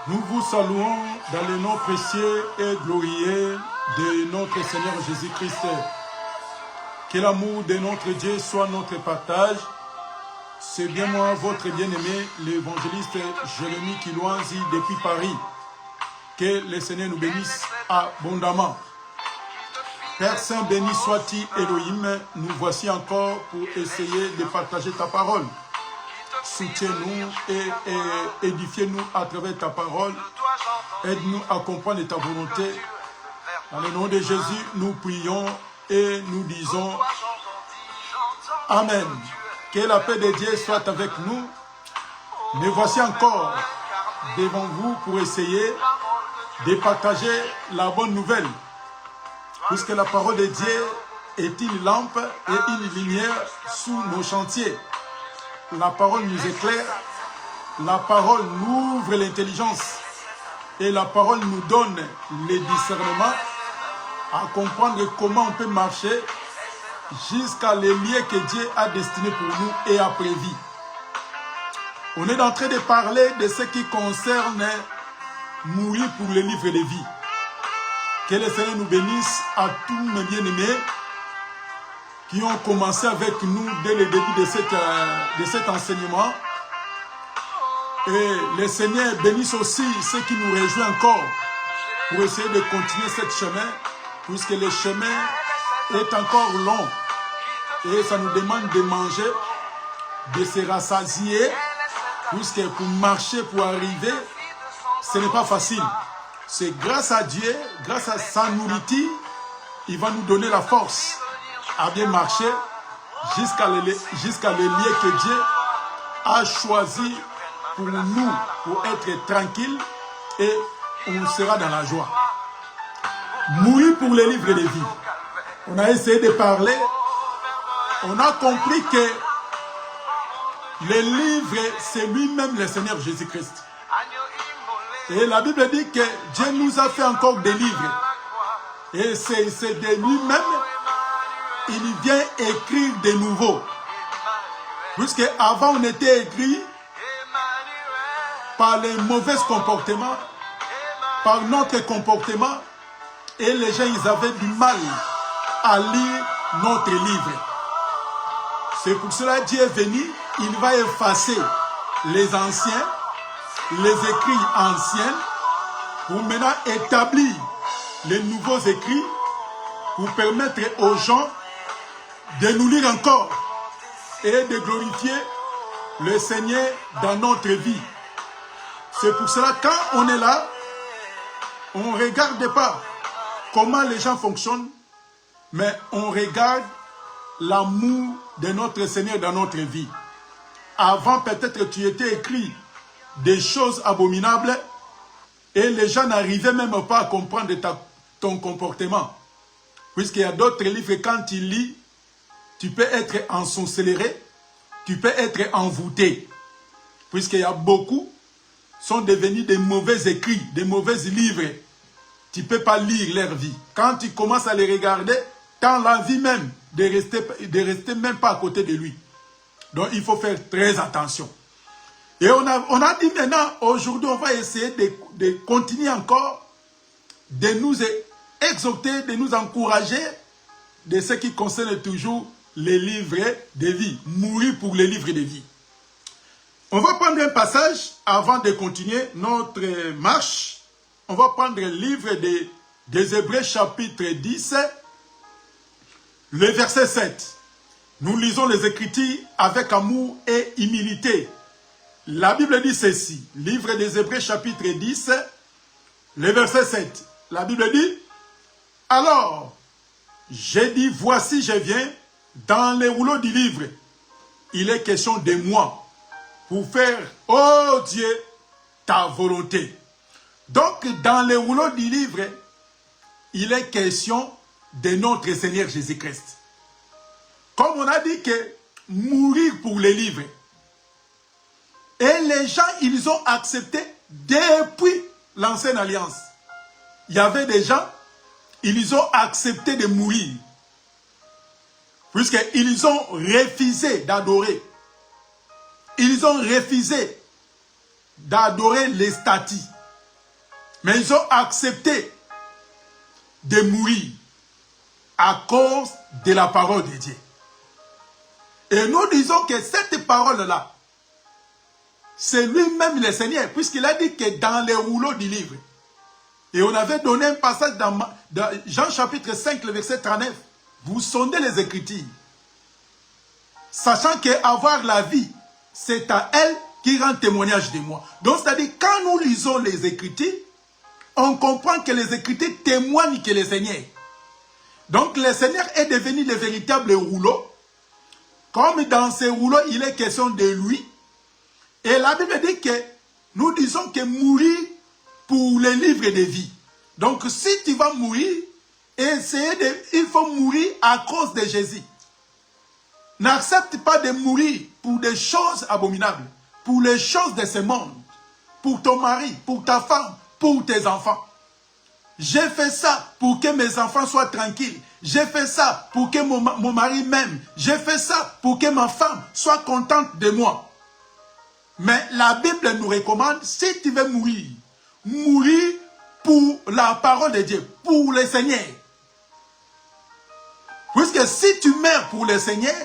Nous vous saluons dans le nom précieux et glorieux de notre Seigneur Jésus-Christ. Que l'amour de notre Dieu soit notre partage. C'est bien moi, votre bien-aimé, l'évangéliste Jérémie Kilouanzi depuis Paris. Que le Seigneur nous bénisse abondamment. Père Saint, béni sois-tu Elohim, nous voici encore pour essayer de partager ta parole. Soutiens-nous et édifie-nous à travers ta parole. Aide-nous à comprendre ta volonté. Dans le nom de Jésus, nous prions et nous disons Amen. Que la paix de Dieu soit avec nous. Me voici encore devant vous pour essayer de partager la bonne nouvelle. Puisque la parole de Dieu est une lampe et une lumière sous nos chantiers. La parole nous éclaire, la parole nous ouvre l'intelligence et la parole nous donne le discernement à comprendre comment on peut marcher jusqu'à les lieux que Dieu a destinés pour nous et a prévu. On est en train de parler de ce qui concerne mourir pour le livre de vie. Que le Seigneur nous bénisse à tous mes bien-aimés qui ont commencé avec nous dès le début de cet enseignement. Et le Seigneur bénisse aussi ceux qui nous rejoignent encore pour essayer de continuer ce chemin, puisque le chemin est encore long. Et ça nous demande de manger, de se rassasier, puisque pour marcher, pour arriver, ce n'est pas facile. C'est grâce à Dieu, grâce à sa nourriture, il va nous donner la force à bien marcher jusqu'à le lieu que Dieu a choisi pour nous, pour être tranquille et on sera dans la joie. Mourir pour le livre de vie. On a essayé de parler, on a compris que le livre, c'est lui-même le Seigneur Jésus-Christ. Et la Bible dit que Dieu nous a fait encore des livres. Et c'est de lui-même, il vient écrire de nouveau. Puisque avant on était écrit par les mauvais comportements, par notre comportement, et les gens ils avaient du mal à lire notre livre. C'est pour cela que Dieu est venu, il va effacer les anciens, les écrits anciens, pour maintenant établir les nouveaux écrits, pour permettre aux gens de nous lire encore et de glorifier le Seigneur dans notre vie. C'est pour cela que quand on est là, on ne regarde pas comment les gens fonctionnent, mais on regarde l'amour de notre Seigneur dans notre vie. Avant, peut-être tu étais écrit des choses abominables et les gens n'arrivaient même pas à comprendre ton comportement. Puisqu'il y a d'autres livres, quand tu lis, tu peux être ensorcelé, tu peux être envoûté. Puisqu'il y a beaucoup sont devenus des mauvais écrits, des mauvais livres. Tu ne peux pas lire leur vie. Quand tu commences à les regarder, tu as l'envie même de rester même pas à côté de lui. Donc il faut faire très attention. Et on a dit maintenant, aujourd'hui, on va essayer de continuer encore, de nous exhorter, de nous encourager de ce qui concerne toujours les livres de vie. Mourir pour les livres de vie. On va prendre un passage avant de continuer notre marche. On va prendre le livre des Hébreux chapitre 10, le verset 7. Nous lisons les Écritures avec amour et humilité. La Bible dit ceci, livre des Hébreux chapitre 10, le verset 7. La Bible dit, alors, j'ai dit, voici je viens, dans les rouleaux du livre, il est question de moi, pour faire, oh Dieu, ta volonté. Donc, dans les rouleaux du livre, il est question de notre Seigneur Jésus-Christ. Comme on a dit que mourir pour les livres. Et les gens, ils ont accepté depuis l'ancienne alliance. Il y avait des gens, ils ont accepté de mourir. Puisqu'ils ont refusé d'adorer. Ils ont refusé d'adorer les statues. Mais ils ont accepté de mourir à cause de la parole de Dieu. Et nous disons que cette parole-là, c'est lui-même le Seigneur, puisqu'il a dit que dans les rouleaux du livre, et on avait donné un passage dans Jean chapitre 5, le verset 39, vous sondez les Écritures, sachant qu'avoir la vie, c'est à elle qui rend témoignage de moi. Donc, c'est-à-dire, quand nous lisons les Écritures, on comprend que les Écritures témoignent que le Seigneur. Donc, le Seigneur est devenu le véritable rouleau. Comme dans ces rouleaux, il est question de lui. Et la Bible dit que nous disons que mourir pour les livres de vie. Donc, si tu vas mourir, il faut mourir à cause de Jésus. N'accepte pas de mourir pour des choses abominables, pour les choses de ce monde, pour ton mari, pour ta femme, pour tes enfants. J'ai fait ça pour que mes enfants soient tranquilles. J'ai fait ça pour que mon mari m'aime. J'ai fait ça pour que ma femme soit contente de moi. Mais la Bible nous recommande, si tu veux mourir, mourir pour la parole de Dieu, pour le Seigneur. Puisque si tu meurs pour le Seigneur,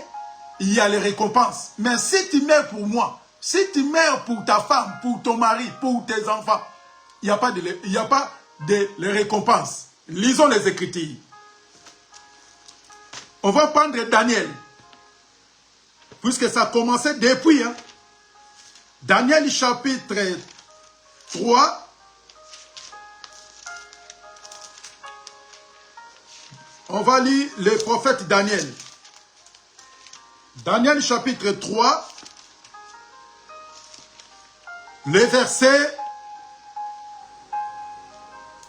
il y a les récompenses. Mais si tu meurs pour moi, si tu meurs pour ta femme, pour ton mari, pour tes enfants, il n'y a pas de récompenses. Lisons les Écritures. On va prendre Daniel. Puisque ça a commencé depuis. Daniel chapitre 3. On va lire le prophète Daniel. Daniel chapitre 3. Le verset.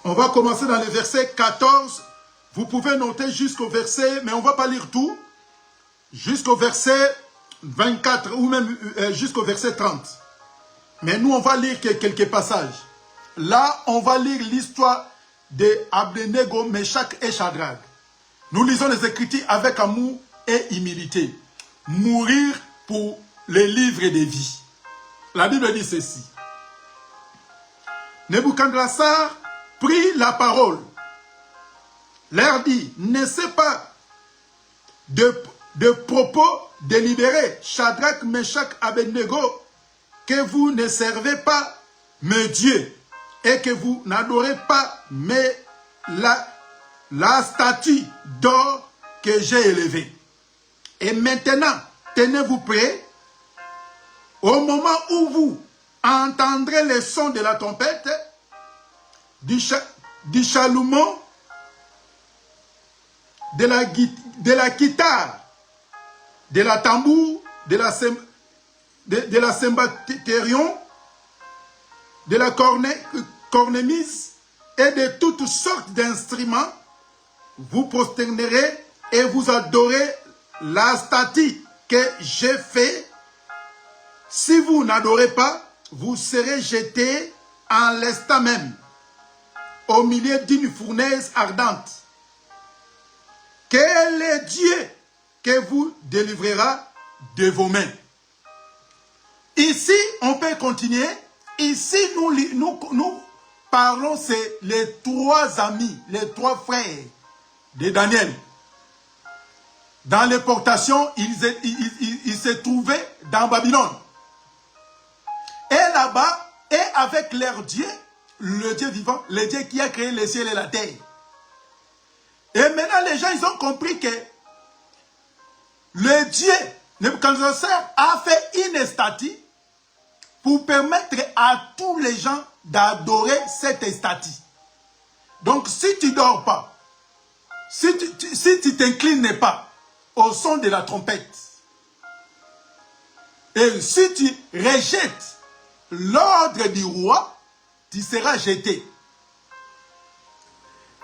On va commencer dans le verset 14. Vous pouvez noter jusqu'au verset, mais on ne va pas lire tout. Jusqu'au verset 24 ou même jusqu'au verset 30. Mais nous, on va lire quelques passages. Là, on va lire l'histoire de Abednego, Meshach et Shadrach. Nous lisons les Écritures avec amour et humilité. Mourir pour les livres de vie. La Bible dit ceci. Nebuchadnezzar prit la parole, leur dit, n'essaie pas de propos délibérés, Shadrach, Meshach, Abednego, que vous ne servez pas mes dieux et que vous n'adorez pas la statue d'or que j'ai élevée. Et maintenant, tenez-vous prêts, au moment où vous entendrez le son de la trompette, du chalumeau, de la guitare, de la tambour, de la cymbathérion, de la cornemuse et de toutes sortes d'instruments, vous prosternerez et vous adorez la statue que j'ai faite. Si vous n'adorez pas, vous serez jetés en l'instant même, au milieu d'une fournaise ardente. Quel est Dieu que vous délivrera de vos mains? Ici, on peut continuer. Ici, nous parlons, c'est les trois amis, les trois frères de Daniel. Dans les portations, ils se trouvaient dans Babylone. Et là-bas, et avec leur Dieu, le Dieu vivant, le Dieu qui a créé le ciel et la terre. Et maintenant, les gens, ils ont compris que le Dieu, Nebuchadnezzar, a fait une statue pour permettre à tous les gens d'adorer cette statue. Donc, si tu ne dors pas, si tu t'inclines pas au son de la trompette, et si tu rejettes l'ordre du roi, tu seras jeté.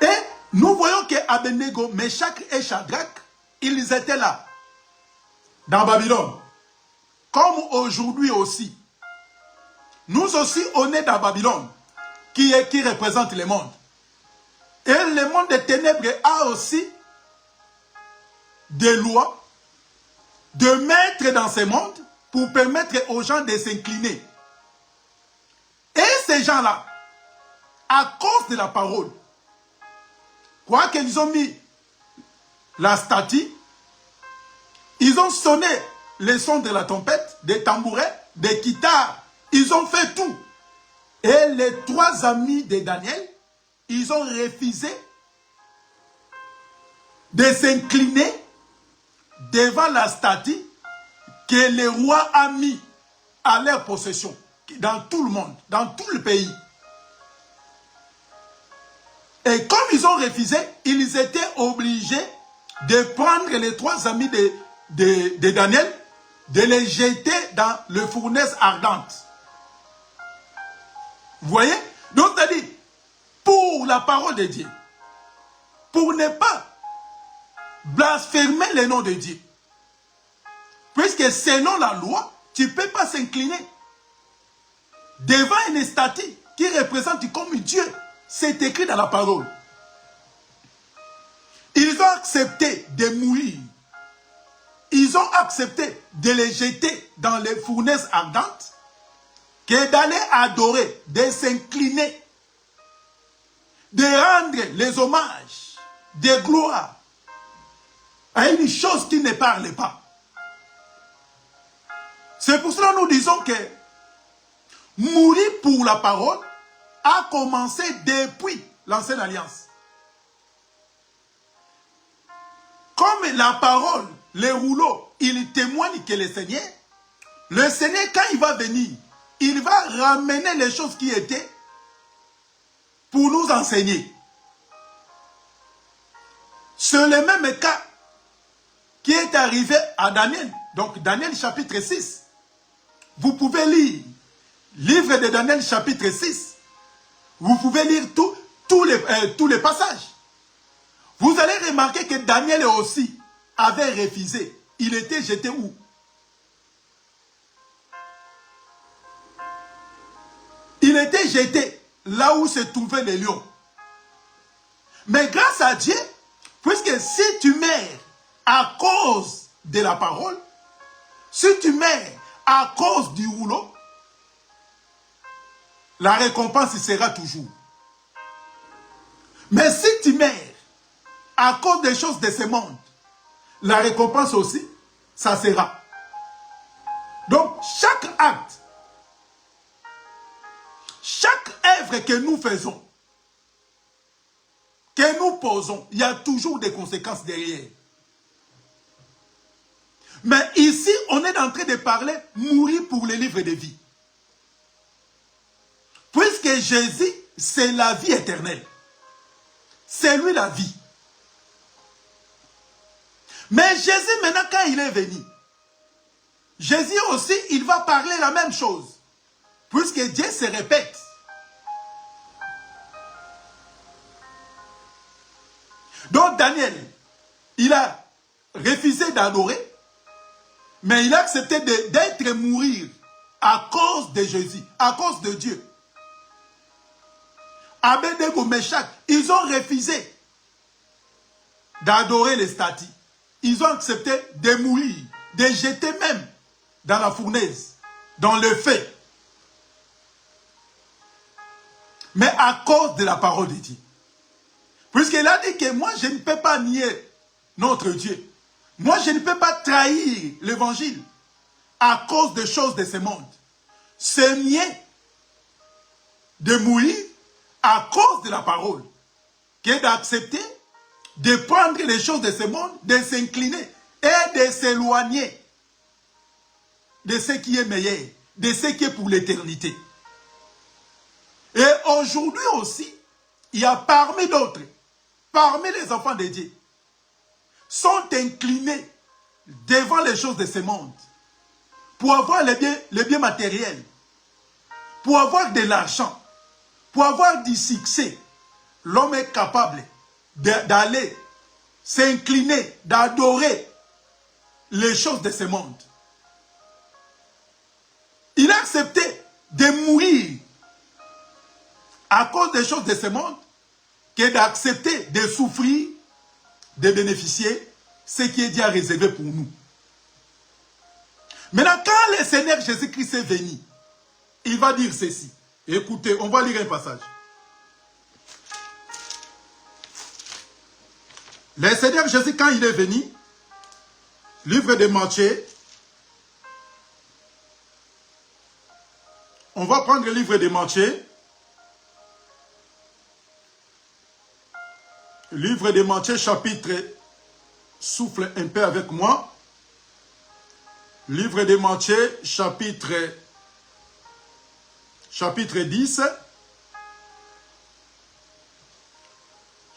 Et nous voyons que Abednego, Meshach et Shadrach, ils étaient là, dans Babylone. Comme aujourd'hui aussi. Nous aussi, on est dans Babylone, qui représente le monde. Et le monde des ténèbres a aussi des lois de mettre dans ce monde pour permettre aux gens de s'incliner. Et ces gens-là, à cause de la parole, quoi qu'ils ont mis la statue, ils ont sonné les sons de la trompette, des tambourins, des guitares, ils ont fait tout. Et les 3 amis de Daniel, ils ont refusé de s'incliner devant la statue que le roi a mis à leur possession dans tout le monde, dans tout le pays. Et comme ils ont refusé, ils étaient obligés de prendre les 3 amis de Daniel, de les jeter dans le fournaise ardente. Vous voyez? Donc, c'est-à-dire, pour la parole de Dieu, pour ne pas blasphémer le nom de Dieu, puisque selon la loi, tu ne peux pas s'incliner devant une statue qui représente comme Dieu. C'est écrit dans la parole. Ils ont accepté de mourir. Ils ont accepté de les jeter dans les fournaises ardentes, que d'aller adorer, de s'incliner, de rendre les hommages, de gloire à une chose qui ne parle pas. C'est pour cela que nous disons que mourir pour la parole a commencé depuis l'ancienne alliance. Comme la parole, les rouleaux, il témoigne que le Seigneur, quand il va venir, il va ramener les choses qui étaient pour nous enseigner. C'est le même cas qui est arrivé à Daniel. Donc Daniel chapitre 6. Vous pouvez lire livre de Daniel chapitre 6. Vous pouvez lire tous les passages. Vous allez remarquer que Daniel aussi avait refusé. Il était jeté où? Il était jeté là où se trouvaient les lions. Mais grâce à Dieu, puisque si tu meurs à cause de la parole, si tu meurs à cause du rouleau, la récompense sera toujours. Mais si tu meurs à cause des choses de ce monde, la récompense aussi, ça sera. Donc, chaque acte, chaque œuvre que nous faisons, que nous posons, il y a toujours des conséquences derrière. Mais ici, on est en train de parler mourir pour le livre de vie. Puisque Jésus, c'est la vie éternelle. C'est lui la vie. Mais Jésus, maintenant, quand il est venu, Jésus aussi, il va parler la même chose. Puisque Dieu se répète. Donc Daniel, il a refusé d'adorer, mais il a accepté d'être mourir à cause de Jésus, à cause de Dieu. Abednego, Meshach, ils ont refusé d'adorer les statues. Ils ont accepté de mourir, de jeter même dans la fournaise, dans le feu. Mais à cause de la parole de Dieu. Puisqu'il a dit que moi, je ne peux pas nier notre Dieu. Moi, je ne peux pas trahir l'évangile à cause des choses de ce monde. C'est mieux de mourir à cause de la parole que d'accepter de prendre les choses de ce monde, de s'incliner et de s'éloigner de ce qui est meilleur. de ce qui est pour l'éternité. Et aujourd'hui aussi, il y a parmi d'autres, parmi les enfants de Dieu, sont inclinés devant les choses de ce monde pour avoir les biens matériels, pour avoir de l'argent, pour avoir du succès. L'homme est capable d'aller s'incliner, d'adorer les choses de ce monde. Il a accepté de mourir à cause des choses de ce monde que d'accepter de souffrir, de bénéficier ce qui est déjà réservé pour nous. Maintenant, quand le Seigneur Jésus-Christ est venu, il va dire ceci. Écoutez, on va lire un passage. Le Seigneur Jésus, quand il est venu, livre de Matthieu, on va prendre le livre de Matthieu. Livre de Matthieu, chapitre, souffle un peu avec moi. Livre de Matthieu, chapitre 10.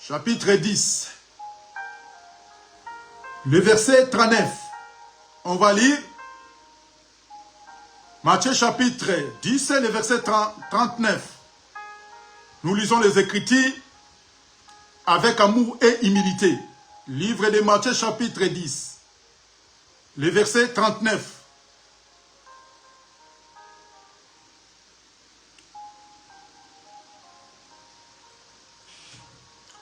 Chapitre 10. Le verset 39. On va lire. Matthieu chapitre 10, le verset 39. Nous lisons les Écritures avec amour et humilité. Livre de Matthieu chapitre 10, le verset 39.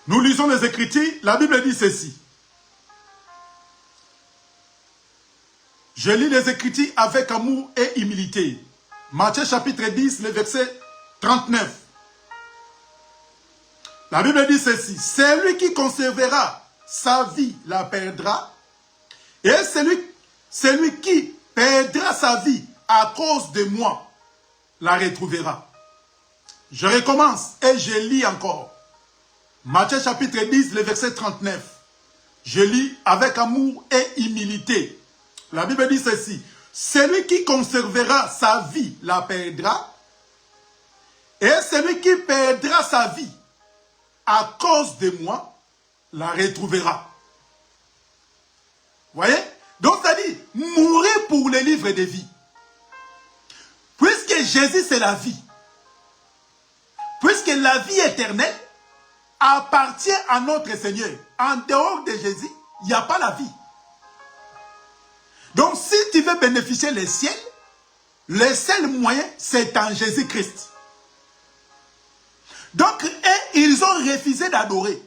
Nous lisons les Écritures, la Bible dit ceci. Je lis les Écritures avec amour et humilité. Matthieu chapitre 10, le verset 39. La Bible dit ceci. Celui qui conservera sa vie la perdra. Et celui qui perdra sa vie à cause de moi la retrouvera. Je recommence et je lis encore. Matthieu chapitre 10, le verset 39. Je lis avec amour et humilité. La Bible dit ceci. Celui qui conservera sa vie la perdra. Et celui qui perdra sa vie à cause de moi la retrouvera. Voyez? Donc ça dit, mourir pour le livre de vie. Puisque Jésus c'est la vie. Puisque la vie éternelle appartient à notre Seigneur. En dehors de Jésus, il n'y a pas la vie. Donc si tu veux bénéficier le ciel, le seul moyen c'est en Jésus-Christ. Donc ils ont refusé d'adorer.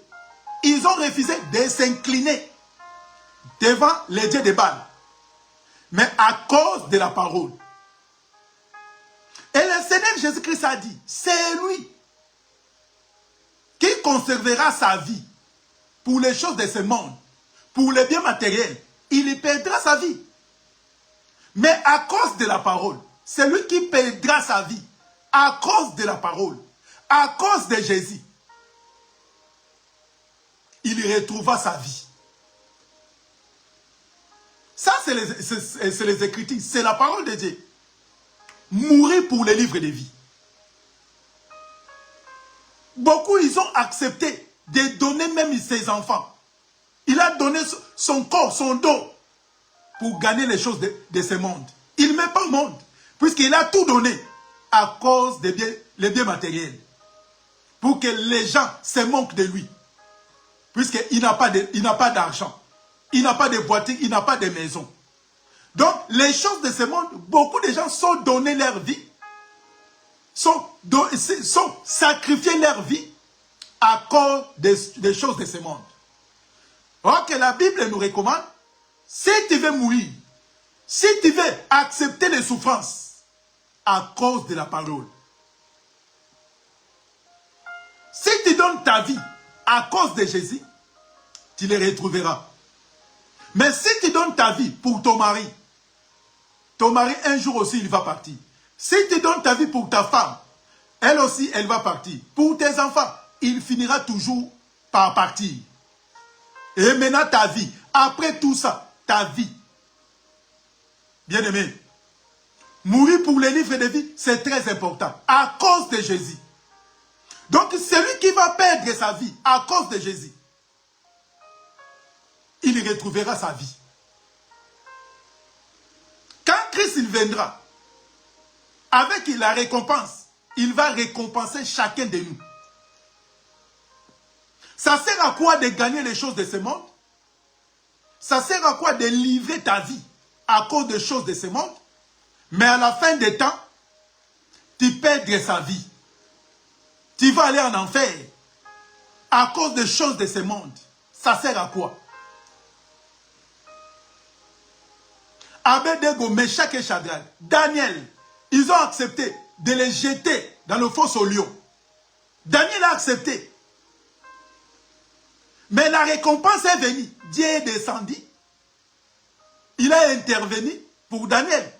Ils ont refusé de s'incliner devant les dieux de Baal. Mais à cause de la parole. Et le Seigneur Jésus-Christ a dit, c'est lui qui conservera sa vie pour les choses de ce monde, pour les biens matériels. Il y perdra sa vie. Mais à cause de la parole, c'est lui qui perdra sa vie. À cause de la parole, à cause de Jésus, il y retrouvera sa vie. Ça, c'est les Écritures, c'est la parole de Dieu. Mourir pour les livres de vie. Beaucoup, ils ont accepté de donner même ses enfants. Il a donné son corps, son dos, pour gagner les choses de ce monde. Il ne met pas le monde, puisqu'il a tout donné à cause des biens matériels. Pour que les gens se moquent de lui. Puisqu'il n'a pas d'argent. Il n'a pas de voiture, il n'a pas de maison. Donc, les choses de ce monde, beaucoup de gens sont donnés leur vie, sont sacrifiés leur vie à cause des choses de ce monde. Or que la Bible nous recommande, si tu veux mourir, si tu veux accepter les souffrances à cause de la parole, si tu donnes ta vie à cause de Jésus, tu les retrouveras. Mais si tu donnes ta vie pour ton mari un jour aussi, il va partir. Si tu donnes ta vie pour ta femme, elle aussi, elle va partir. Pour tes enfants, il finira toujours par partir. Et maintenant ta vie, après tout ça, ta vie. Bien-aimé, Mourir pour le livre de vie, c'est très important. À cause de Jésus. Donc, celui qui va perdre sa vie à cause de Jésus, il retrouvera sa vie. Quand Christ il viendra, avec la récompense, il va récompenser chacun de nous. Ça sert à quoi de gagner les choses de ce monde? Ça sert à quoi de livrer ta vie à cause des choses de ce monde? Mais à la fin des temps, tu perdras sa vie. Tu vas aller en enfer à cause des choses de ce monde. Ça sert à quoi? Abednego, Meshach et Shadrach, Daniel, ils ont accepté de les jeter dans le fosse au lion. Daniel a accepté. Mais la récompense est venue. Dieu est descendu. Il a intervenu pour Daniel.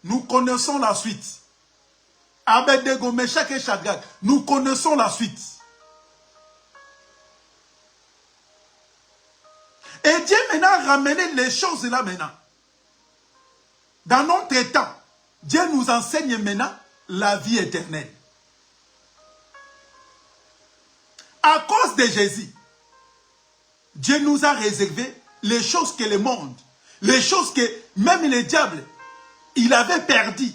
Nous connaissons la suite. Abednego, Meshach et Shadrach, nous connaissons la suite. Et Dieu maintenant a ramené les choses là maintenant. Dans notre temps, Dieu nous enseigne maintenant la vie éternelle. À cause de Jésus, Dieu nous a réservé les choses que le monde, les choses que même le diable, il avait perdu.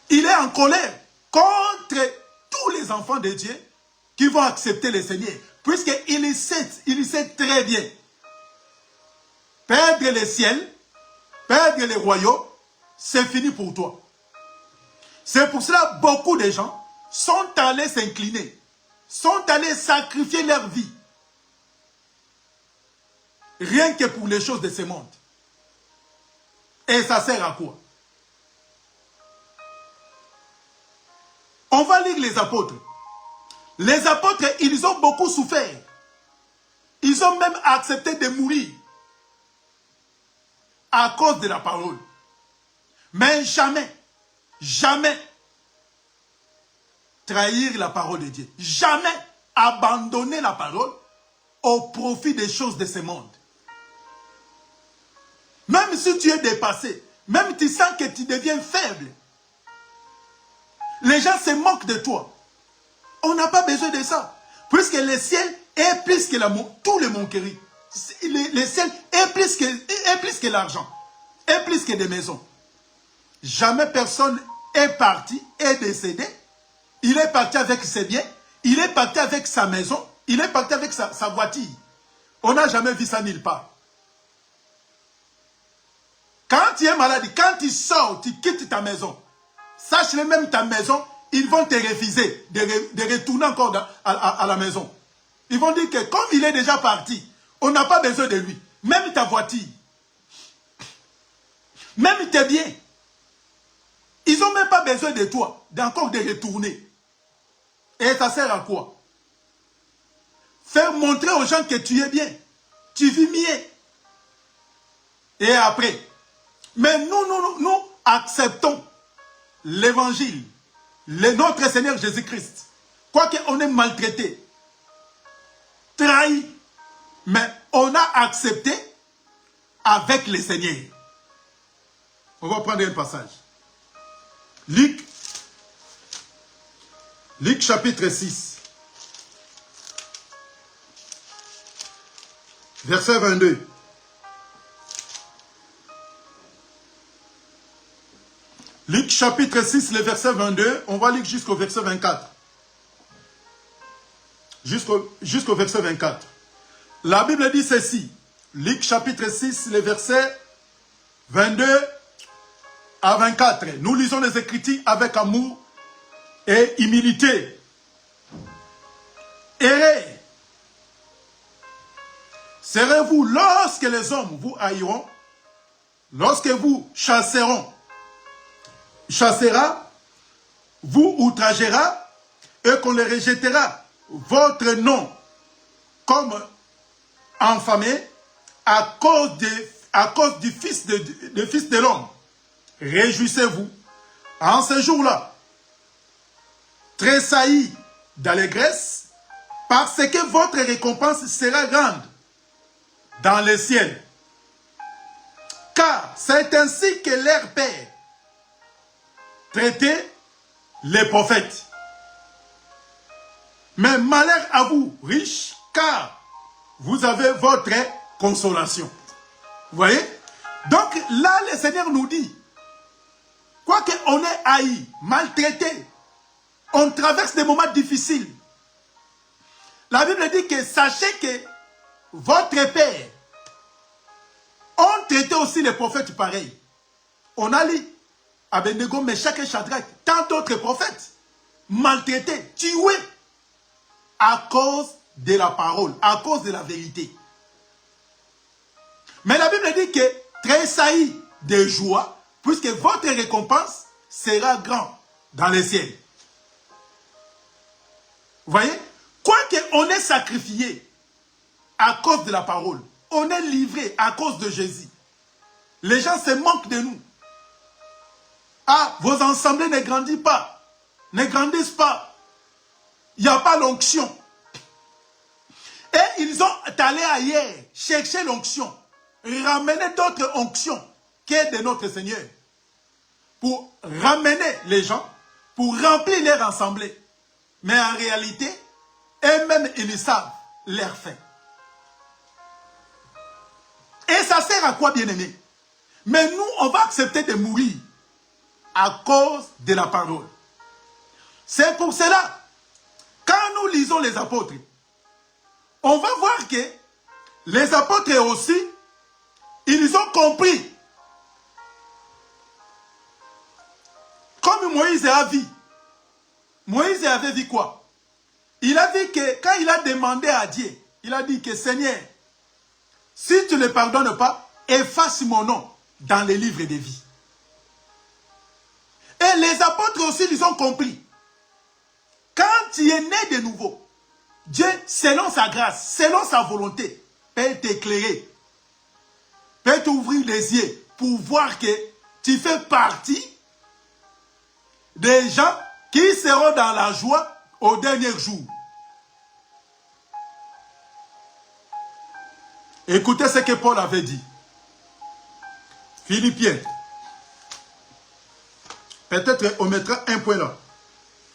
Il est en colère contre tous les enfants de Dieu qui vont accepter le Seigneur. Puisqu'il sait très bien. Perdre le ciel, perdre le royaume, c'est fini pour toi. C'est pour cela que beaucoup de gens sont allés s'incliner, sont allés sacrifier leur vie. Rien que pour les choses de ce monde. Et ça sert à quoi? On va lire les apôtres. Les apôtres, ils ont beaucoup souffert. Ils ont même accepté de mourir à cause de la parole. Mais jamais, jamais trahir la parole de Dieu. Jamais abandonner la parole au profit des choses de ce monde. Même si tu es dépassé, même tu sens que tu deviens faible, les gens se moquent de toi. On n'a pas besoin de ça. Puisque le ciel est plus que tout le moquerie. Le ciel est plus que l'argent. Est plus que des maisons. Jamais personne est parti, est décédé. Il est parti avec ses biens. Il est parti avec sa maison. Il est parti avec sa voiture. On n'a jamais vu ça nulle part. Quand tu es malade, quand tu sors, tu quittes ta maison. Sache-le, même ta maison, ils vont te refuser de retourner encore à la maison. Ils vont dire que comme il est déjà parti, on n'a pas besoin de lui. Même ta voiture, même tes biens, ils n'ont même pas besoin de toi, d'encore de retourner. Et ça sert à quoi? Faire montrer aux gens que tu es bien. Tu vis mieux. Et après, mais nous acceptons l'évangile, notre Seigneur Jésus-Christ. Quoique on est maltraité, trahi, mais on a accepté avec le Seigneur. On va prendre un passage. Luc chapitre 6, verset 22. Luc chapitre 6, le verset 22, on va lire jusqu'au verset 24. Jusqu'au verset 24. La Bible dit ceci. Luc chapitre 6, le verset 22 à 24. Nous lisons les Écritures avec amour et humilité. Errez. Serez-vous lorsque les hommes vous haïront, lorsque vous chassera, vous outragera et qu'on les rejettera votre nom comme infamé à cause du Fils de l'homme. Réjouissez-vous en ce jour-là, tressaillis d'allégresse, parce que votre récompense sera grande dans le ciel. Car c'est ainsi que leur Père traiter les prophètes. Mais malheur à vous, riches, car vous avez votre consolation. Vous voyez? Donc là, le Seigneur nous dit, quoique on est haï, maltraité, on traverse des moments difficiles. La Bible dit que sachez que votre Père ont traité aussi les prophètes pareils. On a lu Abednego, Meshach et Shadrach, tant d'autres prophètes, maltraités, tués, à cause de la parole, à cause de la vérité. Mais la Bible dit que tressaillez de joie, puisque votre récompense sera grande dans les ciels. Vous voyez? Quoique on est sacrifié à cause de la parole, on est livré à cause de Jésus. Les gens se moquent de nous. Ah, vos assemblées ne grandissent pas, ne grandissent pas. Il n'y a pas l'onction. Et ils ont allé ailleurs chercher l'onction, ramener d'autres onctions que de notre Seigneur, pour ramener les gens, pour remplir leur assemblée. Mais en réalité, eux-mêmes, ils savent leur fin. Et ça sert à quoi, bien-aimé? Mais nous, on va accepter de mourir à cause de la parole. C'est pour cela, quand nous lisons les apôtres, on va voir que les apôtres aussi, ils ont compris. Comme Moïse a vu. Moïse avait vu quoi? Il a dit que quand il a demandé à Dieu, il a dit que Seigneur, si tu ne pardonnes pas, efface mon nom dans les livres de vie. Et les apôtres aussi, ils ont compris. Quand tu es né de nouveau, Dieu, selon sa grâce, selon sa volonté, peut t'éclairer, peut t'ouvrir les yeux pour voir que tu fais partie des gens qui seront dans la joie au dernier jour. Écoutez ce que Paul avait dit. Philippiens. Peut-être on mettra un point là.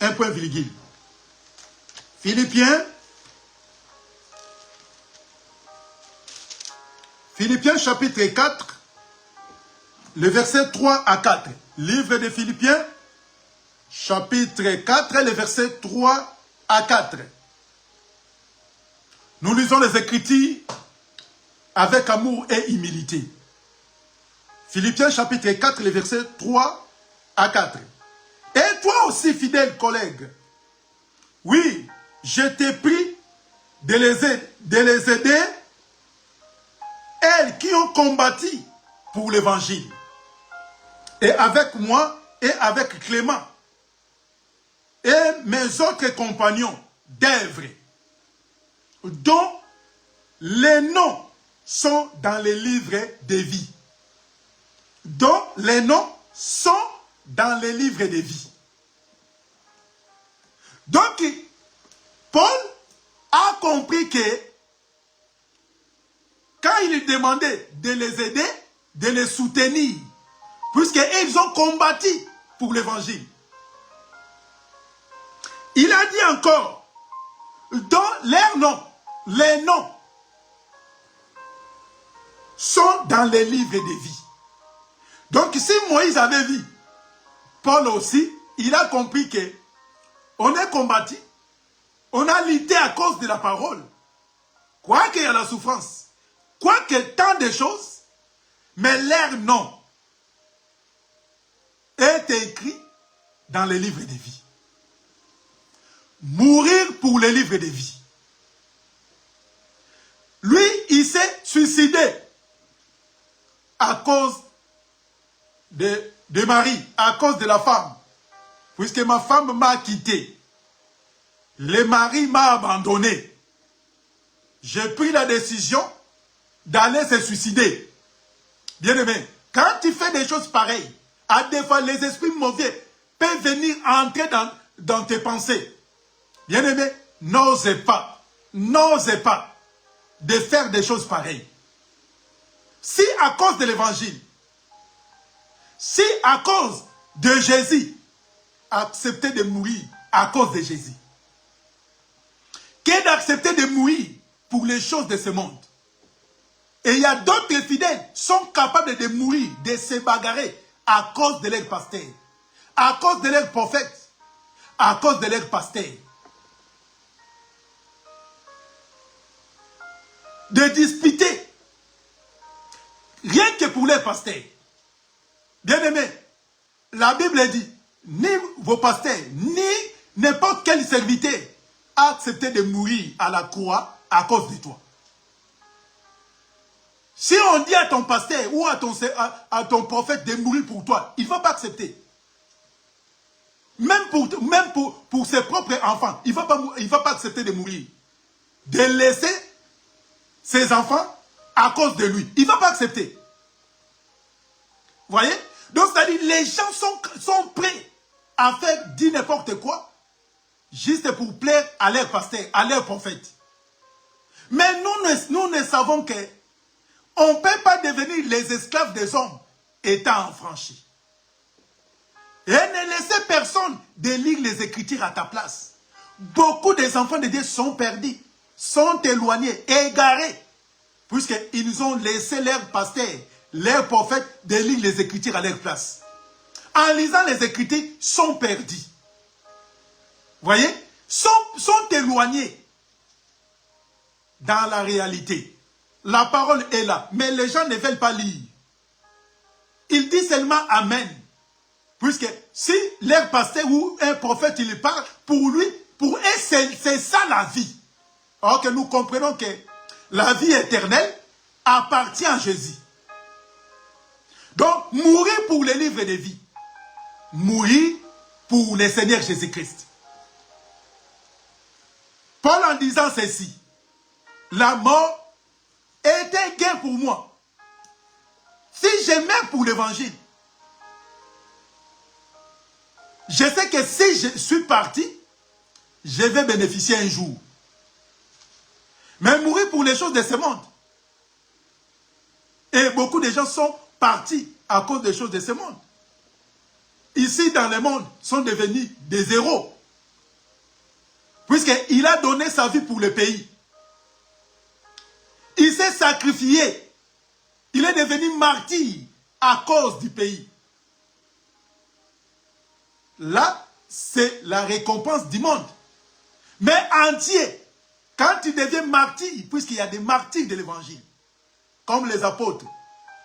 Un point virgule. Philippiens. Philippiens chapitre 4. Le verset 3 à 4. Livre de Philippiens. Chapitre 4, les versets 3 à 4. Nous lisons les Écritures avec amour et humilité. Philippiens chapitre 4, les versets 3 à 4. Et toi aussi, fidèle collègue, oui, je t'ai pris de les aider, elles qui ont combattu pour l'évangile. Et avec moi et avec Clément, et mes autres compagnons d'œuvre, dont les noms sont dans les livres de vie. Dont les noms sont dans les livres de vie. Donc, Paul a compris que quand il demandait de les aider, de les soutenir, puisqu'ils ont combattu pour l'évangile, il a dit encore, dont leurs noms, les noms, sont dans les livres de vie. Donc si Moïse avait vu, Paul aussi, il a compris que on est combattu, on a lutté à cause de la parole. Quoi qu'il y a la souffrance, quoi que tant de choses, mais leur nom est écrit dans les livres de vie. Mourir pour les livres de vie. Lui, il s'est suicidé à cause de Marie, à cause de la femme. Puisque ma femme m'a quitté. Le mari m'a abandonné. J'ai pris la décision d'aller se suicider. Bien-aimé, quand tu fais des choses pareilles, à des fois les esprits mauvais peuvent venir entrer dans tes pensées. Bien-aimé, n'osez pas de faire des choses pareilles. Si à cause de l'évangile, si à cause de Jésus, accepter de mourir à cause de Jésus que d'accepter de mourir pour les choses de ce monde. Et il y a d'autres fidèles qui sont capables de mourir, de se bagarrer à cause de leur pasteur, à cause de leur prophète, à cause de leur pasteur. De disputer, rien que pour leur pasteur. Bien-aimés, la Bible dit, ni vos pasteurs, ni n'importe quel serviteur a accepté de mourir à la croix à cause de toi. Si on dit à ton pasteur ou à ton prophète de mourir pour toi, il ne va pas accepter. Même pour ses propres enfants, il ne va pas accepter de mourir. De laisser ses enfants à cause de lui. Il ne va pas accepter. Vous voyez? Donc, c'est-à-dire, les gens sont prêts à faire dire n'importe quoi, juste pour plaire à leur pasteur, à leur prophète. Mais nous ne savons que on ne peut pas devenir les esclaves des hommes étant affranchis. Et ne laissez personne de lire les Écritures à ta place. Beaucoup des enfants de Dieu sont perdus, sont éloignés, égarés, puisqu'ils ont laissé leur pasteur, leur prophète, de lire les Écritures à leur place. En lisant les Écritures, sont perdus. Vous voyez? Sont éloignés dans la réalité. La parole est là, mais les gens ne veulent pas lire. Ils disent seulement Amen. Puisque si leur pasteur ou un prophète, il parle, pour eux, c'est ça la vie. Alors que nous comprenons que la vie éternelle appartient à Jésus. Donc, mourir pour les livres de vie. Mourir pour le Seigneur Jésus-Christ. Paul en disant ceci, la mort est un gain pour moi. Si je meurs pour l'évangile, je sais que si je suis parti, je vais bénéficier un jour. Mais mourir pour les choses de ce monde. Et beaucoup de gens sont partis à cause des choses de ce monde. Ici, dans le monde, sont devenus des héros. Puisqu'il a donné sa vie pour le pays. Il s'est sacrifié. Il est devenu martyr à cause du pays. Là, c'est la récompense du monde. Mais entier, quand tu deviens martyr, puisqu'il y a des martyrs de l'évangile, comme les apôtres,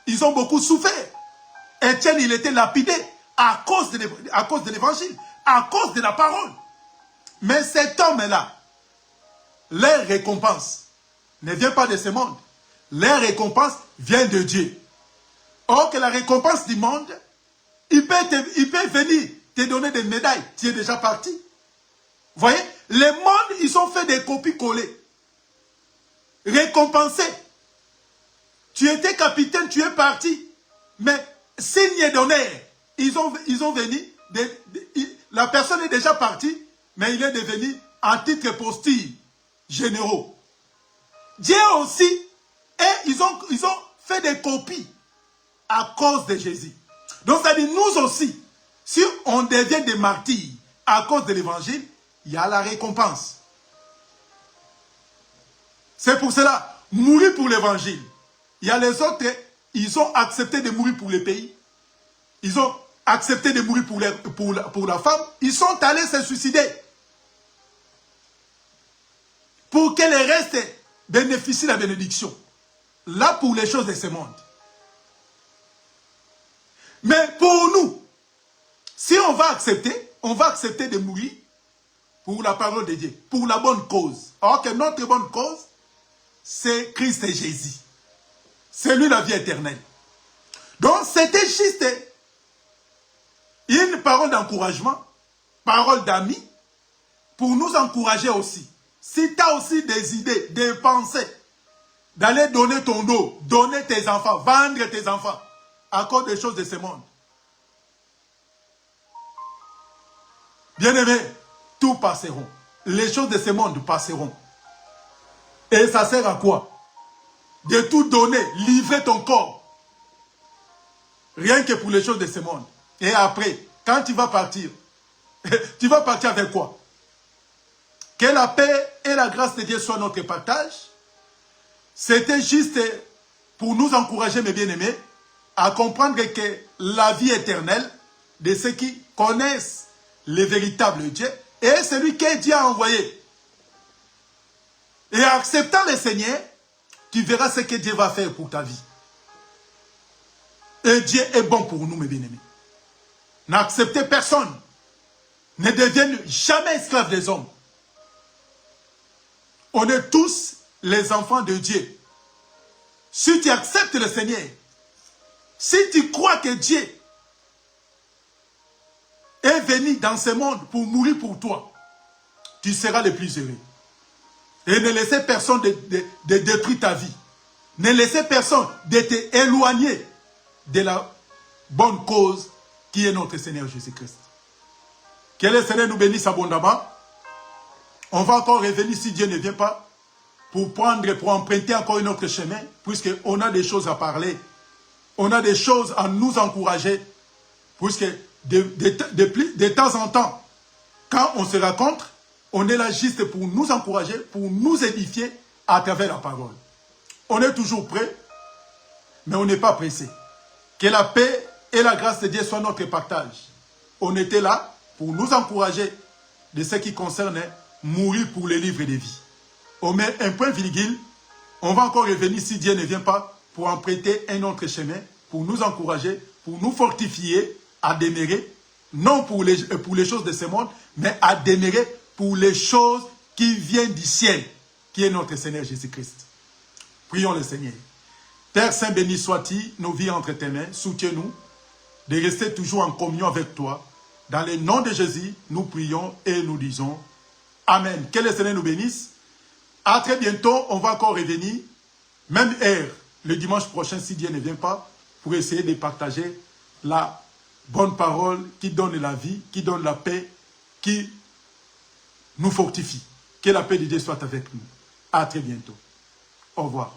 ils ont beaucoup souffert. Étienne, il était lapidé à cause de l'évangile, à cause de la parole. Mais cet homme-là, leur récompense ne vient pas de ce monde. Leur récompense vient de Dieu. Or que la récompense du monde, il peut venir te donner des médailles. Tu es déjà parti. Vous voyez, les mondes, ils ont fait des copies-collées. Récompensés. Tu étais capitaine, tu es parti. Mais signe d'honneur, ils ont venu. La personne est déjà partie, mais il est devenu en titre postille généraux. Dieu aussi, et ils ont fait des copies à cause de Jésus. Donc ça dit, nous aussi, si on devient des martyrs à cause de l'évangile, il y a la récompense. C'est pour cela, mourir pour l'évangile. Il y a les autres, ils ont accepté de mourir pour le pays. Ils ont accepté de mourir pour la femme. Ils sont allés se suicider. Pour que les restes bénéficient de la bénédiction. Là, pour les choses de ce monde. Mais pour nous, si on va accepter de mourir pour la parole de Dieu, pour la bonne cause. Alors que notre bonne cause, c'est Christ et Jésus. C'est lui la vie éternelle. Donc, c'était juste une parole d'encouragement, parole d'amis, pour nous encourager aussi. Si tu as aussi des idées, des pensées, d'aller donner ton dos, donner tes enfants, vendre tes enfants, à cause des choses de ce monde. Bien-aimés, tout passeront. Les choses de ce monde passeront. Et ça sert à quoi? De tout donner, livrer ton corps. Rien que pour les choses de ce monde. Et après, quand tu vas partir, Tu vas partir avec quoi? Que la paix et la grâce de Dieu soient notre partage. C'était juste pour nous encourager, mes bien-aimés, à comprendre que la vie éternelle de ceux qui connaissent le véritable Dieu est celui que Dieu a envoyé. Et en acceptant le Seigneur, tu verras ce que Dieu va faire pour ta vie. Et Dieu est bon pour nous, mes bien-aimés. N'acceptez personne. Ne devienne jamais esclave des hommes. On est tous les enfants de Dieu. Si tu acceptes le Seigneur, si tu crois que Dieu est venu dans ce monde pour mourir pour toi, tu seras le plus heureux. Et ne laissez personne de détruire ta vie. Ne laissez personne de t'éloigner de la bonne cause qui est notre Seigneur Jésus-Christ. Que le Seigneur nous bénisse abondamment. On va encore revenir si Dieu ne vient pas pour emprunter encore un autre chemin, puisqu'on a des choses à parler. On a des choses à nous encourager, puisque de temps en temps, quand on se rencontre, on est là juste pour nous encourager, pour nous édifier à travers la parole. On est toujours prêt, mais on n'est pas pressé. Que la paix et la grâce de Dieu soient notre partage. On était là pour nous encourager de ce qui concerne mourir pour les livres de vie. On met un point virgule. On va encore revenir si Dieu ne vient pas pour emprunter un autre chemin, pour nous encourager, pour nous fortifier à demeurer, non pour les choses de ce monde, mais à demeurer pour les choses qui viennent du ciel, qui est notre Seigneur Jésus-Christ. Prions le Seigneur. Père Saint, béni sois-tu, nos vies entre tes mains, soutiens-nous de rester toujours en communion avec toi. Dans le nom de Jésus, nous prions et nous disons Amen. Que le Seigneur nous bénisse. À très bientôt, on va encore revenir, même heure, le dimanche prochain, si Dieu ne vient pas, pour essayer de partager la bonne parole qui donne la vie, qui donne la paix, qui nous fortifie. Que la paix de Dieu soit avec nous. À très bientôt. Au revoir.